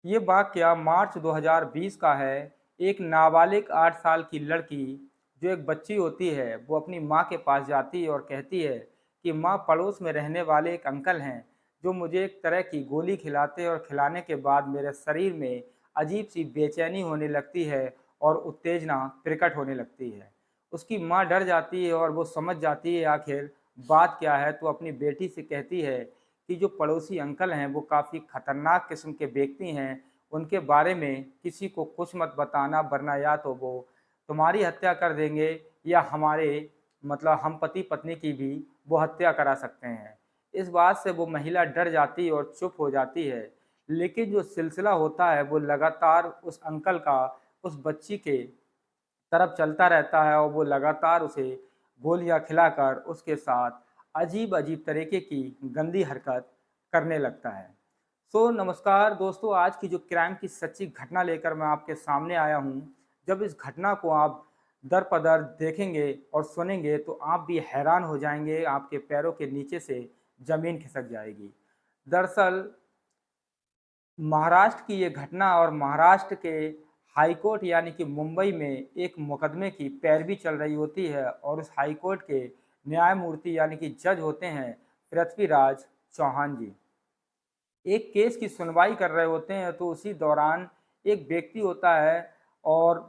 ये वाक़या मार्च 2020 का है। एक नाबालिग 8 साल की लड़की, जो एक बच्ची होती है, वो अपनी माँ के पास जाती है और कहती है कि माँ, पड़ोस में रहने वाले एक अंकल हैं, जो मुझे एक तरह की गोली खिलाते हैं और खिलाने के बाद मेरे शरीर में अजीब-सी बेचैनी होने लगती है और उत्तेजना प्रकट होने लगती है। उसकी माँ डर जाती है और वो समझ जाती है आखिर बात क्या है, तो अपनी बेटी से कहती है कि जो पड़ोसी अंकल हैं वो काफ़ी खतरनाक किस्म के व्यक्ति हैं, उनके बारे में किसी को कुछ मत बताना, वरना या तो वो तुम्हारी हत्या कर देंगे या हमारे मतलब हम पति-पत्नी की भी वो हत्या करा सकते हैं। इस बात से वो महिला डर जाती है और चुप हो जाती है। लेकिन जो सिलसिला होता है वो लगातार उस अंकल का उस बच्ची के तरफ चलता रहता है और वो लगातार उसे गोलियां खिलाकर उसके साथ अजीब-अजीब तरीके की गंदी हरकत करने लगता है। सो नमस्कार दोस्तों, आज की जो क्राइम की सच्ची घटना लेकर मैं आपके सामने आया हूँ। जब इस घटना को आप दर-पदर देखेंगे और सुनेंगे तो आप भी हैरान हो जाएँगे, आपके पैरों के नीचे से ज़मीन खिसक जाएगी। दरअसल महाराष्ट्र की ये घटना और महाराष्ट्र के हाई कोर्ट यानी कि मुंबई में एक मुकदमे की पैरवी चल रही होती है और उस हाई कोर्ट के न्यायमूर्ति यानी कि जज होते हैं पृथ्वीराज चौहान जी। एक केस की सुनवाई कर रहे होते हैं तो उसी दौरान एक व्यक्ति होता है और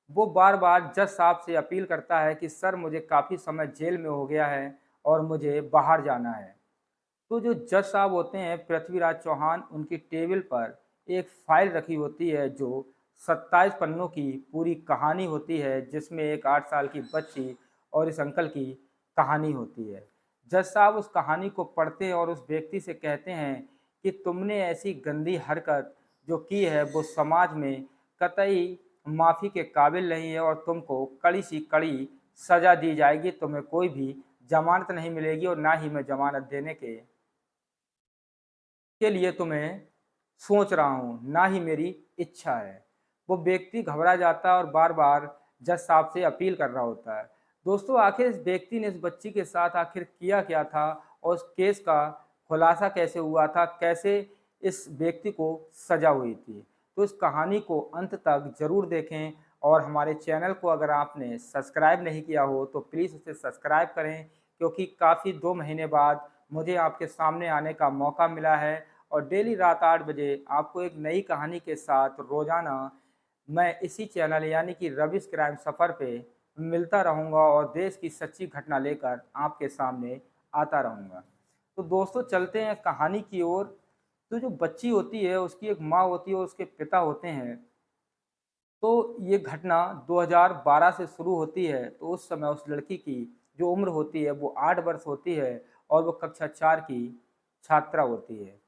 वो बार-बार जज साहब से अपील करता है कि सर, मुझे काफ़ी समय जेल में हो गया है और मुझे बाहर जाना है। तो जो जज साहब होते हैं पृथ्वीराज चौहान, उनकी टेबल पर एक फाइल रखी होती है जो 27 पन्नों की पूरी कहानी होती है, जिसमें एक 8 साल की बच्ची और इस अंकल की कहानी होती है। जज साहब उस कहानी को पढ़ते हैं और उस व्यक्ति से कहते हैं कि तुमने ऐसी गंदी हरकत जो की है वो समाज में कतई माफ़ी के काबिल नहीं है और तुमको कड़ी सी कड़ी सज़ा दी जाएगी। तुम्हें कोई भी ज़मानत नहीं मिलेगी और ना ही मैं ज़मानत देने के लिए तुम्हें सोच रहा हूँ, ना ही मेरी इच्छा है। वो व्यक्ति घबरा जाता है और बार-बार जज साहब से अपील कर रहा होता है। दोस्तों, आखिर इस व्यक्ति ने इस बच्ची के साथ आखिर किया क्या था और उस केस का खुलासा कैसे हुआ था? कैसे इस व्यक्ति को सज़ा हुई थी? तो इस कहानी को अंत तक ज़रूर देखें और हमारे चैनल को अगर आपने सब्सक्राइब नहीं किया हो तो प्लीज़ उसे सब्सक्राइब करें, क्योंकि काफ़ी 2 महीने बाद मुझे आपके सामने आने का मौका मिला है और डेली रात 8 बजे आपको एक नई कहानी के साथ रोज़ाना मैं इसी चैनल यानी कि रविश क्राइम सफ़र पे मिलता रहूँगा और देश की सच्ची घटना लेकर आपके सामने आता रहूँगा। तो दोस्तों, चलते हैं कहानी की ओर। तो जो बच्ची होती है उसकी एक माँ होती है और उसके पिता होते हैं। तो ये घटना 2012 से शुरू होती है। तो उस समय उस लड़की की जो उम्र होती है वो 8 वर्ष होती है और वो कक्षा 4 की छात्रा होती है।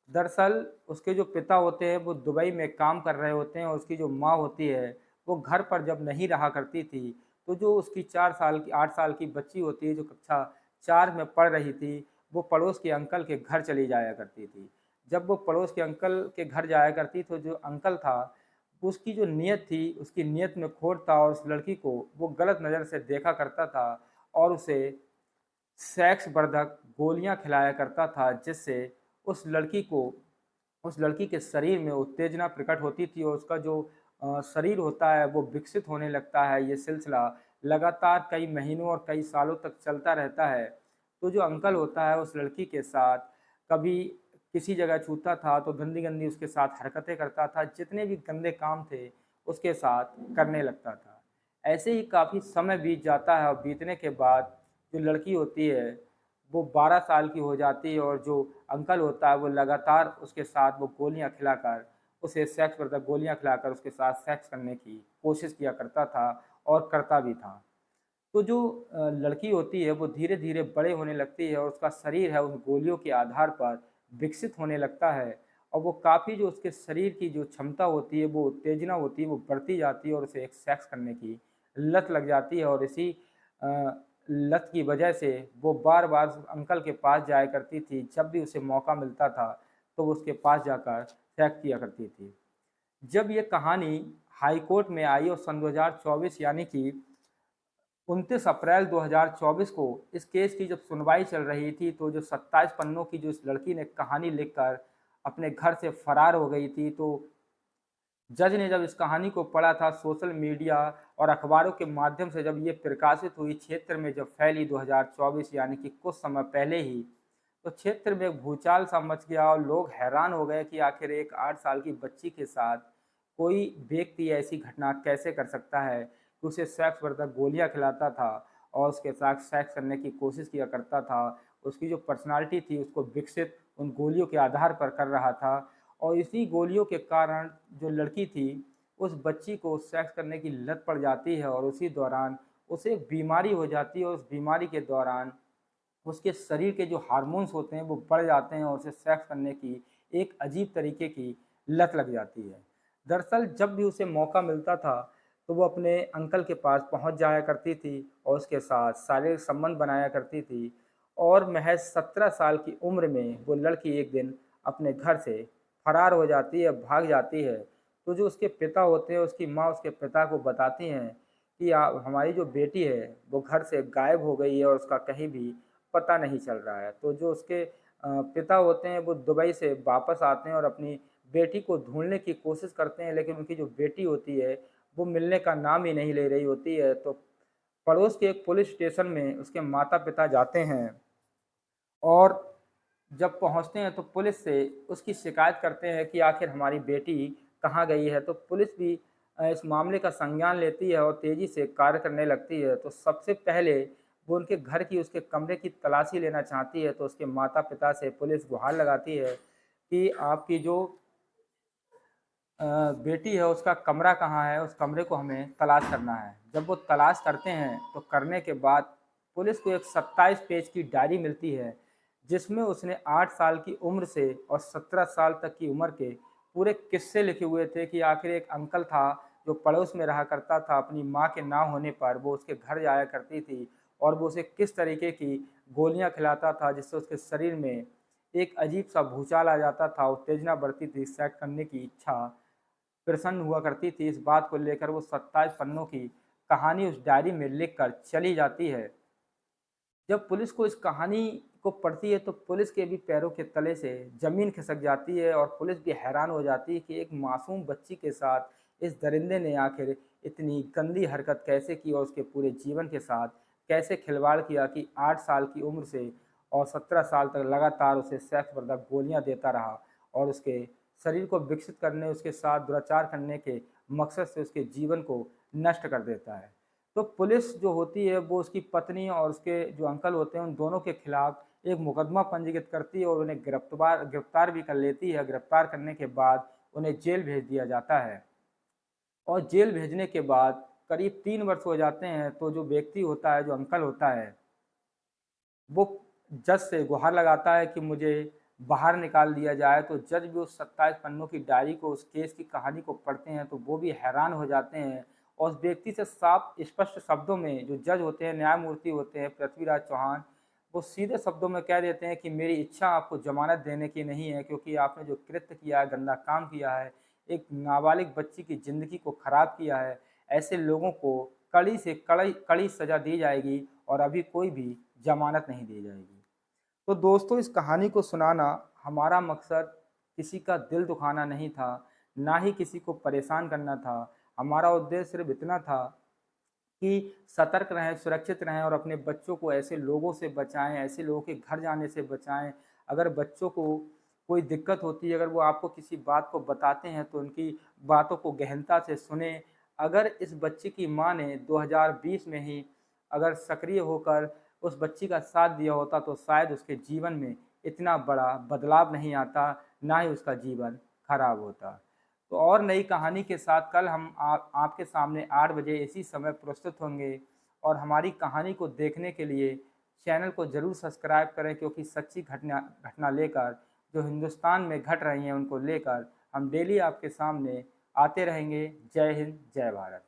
दरअसल उसके जो पिता होते हैं वो दुबई में काम कर रहे होते हैं और उसकी जो माँ होती है वो घर पर जब नहीं रहा करती थी, तो जो उसकी 8 साल की बच्ची होती है जो कक्षा 4 में पढ़ रही थी, वो पड़ोस के अंकल के घर चली जाया करती थी। जब वो पड़ोस के अंकल के घर जाया करती तो जो अंकल था, उसकी जो नीयत थी, उसकी नीयत में खोट था और उस लड़की को वो गलत नज़र से देखा करता था और उसे सेक्स वर्धक गोलियाँ खिलाया करता था, जिससे उस लड़की के शरीर में उत्तेजना प्रकट होती थी और उसका जो शरीर होता है वो विकसित होने लगता है। ये सिलसिला लगातार कई महीनों और कई सालों तक चलता रहता है। तो जो अंकल होता है उस लड़की के साथ कभी किसी जगह छूता था तो गंदी-गंदी उसके साथ हरकतें करता था, जितने भी गंदे काम थे उसके साथ करने लगता था। ऐसे ही काफ़ी समय बीत जाता है और बीतने के बाद जो लड़की होती है वो 12 साल की हो जाती है और जो अंकल होता है वो लगातार उसके साथ वो गोलियाँ खिलाकर उसे सेक्स वर्धक गोलियाँ खिलाकर उसके साथ सेक्स करने की कोशिश किया करता था और करता भी था। तो जो लड़की होती है वो धीरे-धीरे बड़े होने लगती है और उसका शरीर है उन गोलियों के आधार पर विकसित होने लगता है और वो काफ़ी जो उसके शरीर की जो क्षमता होती है, वो उत्तेजना होती है, वो बढ़ती जाती है और उसे एक सेक्स करने की लत लग जाती है और इसी अ, लत की वजह से वो बार-बार उस अंकल के पास जाया करती थी। जब भी उसे मौका मिलता था, तो वो उसके पास जाकर सेक्स किया करती थी। जब ये कहानी हाई कोर्ट में आई और सन 2024 यानी कि 29 अप्रैल 2024 को इस केस की जब सुनवाई चल रही थी, तो जो 27 पन्नों की जो इस लड़की ने कहानी लिखकर अपने घर से फरार हो गई थी। तो जज ने जब इस कहानी को पढ़ा था, सोशल मीडिया और अखबारों के माध्यम से जब ये प्रकाशित हुई, क्षेत्र में जब फैली 2024 यानी कि कुछ समय पहले ही, तो क्षेत्र में एक भूचाल सा मच गया और लोग हैरान हो गए कि आखिर एक 8 साल की बच्ची के साथ कोई व्यक्ति ऐसी घटना कैसे कर सकता है कि उसे सेक्स वर्धक गोलियां खिलाता था और उसके साथ सेक्स करने की कोशिश किया करता था। उसकी जो पर्सनालिटी थी उसको विकसित उन गोलियों के आधार पर कर रहा था और इसी गोलियों के कारण जो लड़की थी, उस बच्ची को सेक्स करने की लत पड़ जाती है और उसी दौरान उसे एक बीमारी हो जाती है और उस बीमारी के दौरान उसके शरीर के जो हार्मोन्स होते हैं वो बढ़ जाते हैं और उसे सेक्स करने की एक अजीब तरीके की लत लग जाती है। दरअसल जब भी उसे मौका मिलता था तो वो अपने अंकल के पास पहुंच जाया करती थी और उसके साथ शारीरिक संबंध बनाया करती थी और महज 17 साल की उम्र में वो लड़की एक दिन अपने घर से फरार हो जाती है, भाग जाती है। तो जो उसके पिता होते हैं, उसकी माँ उसके पिता को बताती हैं कि हमारी जो बेटी है वो घर से गायब हो गई है और उसका कहीं भी पता नहीं चल रहा है। तो जो उसके पिता होते हैं वो दुबई से वापस आते हैं और अपनी बेटी को ढूँढने की कोशिश करते हैं, लेकिन उनकी जो बेटी होती है वो मिलने का नाम ही नहीं ले रही होती है। तो पड़ोस के एक पुलिस स्टेशन में उसके माता-पिता जाते हैं और जब पहुँचते हैं तो पुलिस से उसकी शिकायत करते हैं कि आखिर हमारी बेटी कहाँ गई है। तो पुलिस भी इस मामले का संज्ञान लेती है और तेज़ी से कार्य करने लगती है। तो सबसे पहले वो उनके घर की, उसके कमरे की तलाशी लेना चाहती है। तो उसके माता-पिता से पुलिस गुहार लगाती है कि आपकी जो अ, बेटी है उसका कमरा कहाँ है, उस कमरे को हमें तलाश करना है। जब वो तलाश करते हैं तो करने के बाद पुलिस को एक 27 पेज की डायरी मिलती है, जिसमें उसने 8 साल की उम्र से और 17 साल तक की उम्र के पूरे किस्से लिखे हुए थे कि आखिर एक अंकल था जो पड़ोस में रहा करता था, अपनी माँ के ना होने पर वो उसके घर जाया करती थी और वो उसे किस तरीके की गोलियाँ खिलाता था जिससे उसके शरीर में एक अजीब-सा भूचाल आ जाता था, उत्तेजना बढ़ती थी, सेक्स करने की इच्छा प्रसन्न हुआ करती थी। इस बात को लेकर वो 27 पन्नों की कहानी उस डायरी में लिखकर चली जाती है। जब पुलिस को इस कहानी को पढ़ती है तो पुलिस के भी पैरों के तले से ज़मीन खिसक जाती है और पुलिस भी हैरान हो जाती है कि एक मासूम बच्ची के साथ इस दरिंदे ने आखिर इतनी गंदी हरकत कैसे की और उसके पूरे जीवन के साथ कैसे खिलवाड़ किया कि 8 साल की उम्र से और 17 साल तक लगातार उसे सेक्स वर्धक गोलियां देता रहा और उसके शरीर को विकसित करने, उसके साथ दुराचार करने के मकसद से उसके जीवन को नष्ट कर देता है। तो पुलिस जो होती है वो उसकी पत्नी और उसके जो अंकल होते हैं उन दोनों के खिलाफ एक मुकदमा पंजीकृत करती है और उन्हें गिरफ्तार भी कर लेती है। गिरफ्तार करने के बाद उन्हें जेल भेज दिया जाता है और जेल भेजने के बाद करीब 3 वर्ष हो जाते हैं। तो जो व्यक्ति होता है, जो अंकल होता है, वो जज से गुहार लगाता है कि मुझे बाहर निकाल दिया जाए। तो जज भी उस 27 पन्नों की डायरी को, उस केस की कहानी को पढ़ते हैं तो वो भी हैरान हो जाते हैं और उस व्यक्ति से साफ स्पष्ट शब्दों में जो जज होते हैं, न्यायमूर्ति होते हैं पृथ्वीराज चौहान, वो सीधे शब्दों में कह देते हैं कि मेरी इच्छा आपको ज़मानत देने की नहीं है, क्योंकि आपने जो कृत्य किया है, गंदा काम किया है, एक नाबालिग बच्ची की ज़िंदगी को ख़राब किया है। ऐसे लोगों को कड़ी से कड़ी कड़ी सज़ा दी जाएगी और अभी कोई भी ज़मानत नहीं दी जाएगी। तो दोस्तों, इस कहानी को सुनाना हमारा मकसद किसी का दिल दुखाना नहीं था, ना ही किसी को परेशान करना था। हमारा उद्देश्य सिर्फ़ इतना था कि सतर्क रहें, सुरक्षित रहें और अपने बच्चों को ऐसे लोगों से बचाएँ, ऐसे लोगों के घर जाने से बचाएँ। अगर बच्चों को कोई दिक्कत होती है, अगर वो आपको किसी बात को बताते हैं तो उनकी बातों को गहनता से सुनें। अगर इस बच्चे की माँ ने 2020 में ही अगर सक्रिय होकर उस बच्ची का साथ दिया होता तो शायद उसके जीवन में इतना बड़ा बदलाव नहीं आता, ना ही उसका जीवन खराब होता। तो और नई कहानी के साथ कल हम आपके सामने 8 बजे इसी समय प्रस्तुत होंगे और हमारी कहानी को देखने के लिए चैनल को ज़रूर सब्सक्राइब करें, क्योंकि सच्ची घटना घटना लेकर जो हिंदुस्तान में घट रही हैं उनको लेकर हम डेली आपके सामने आते रहेंगे। जय हिंद, जय भारत।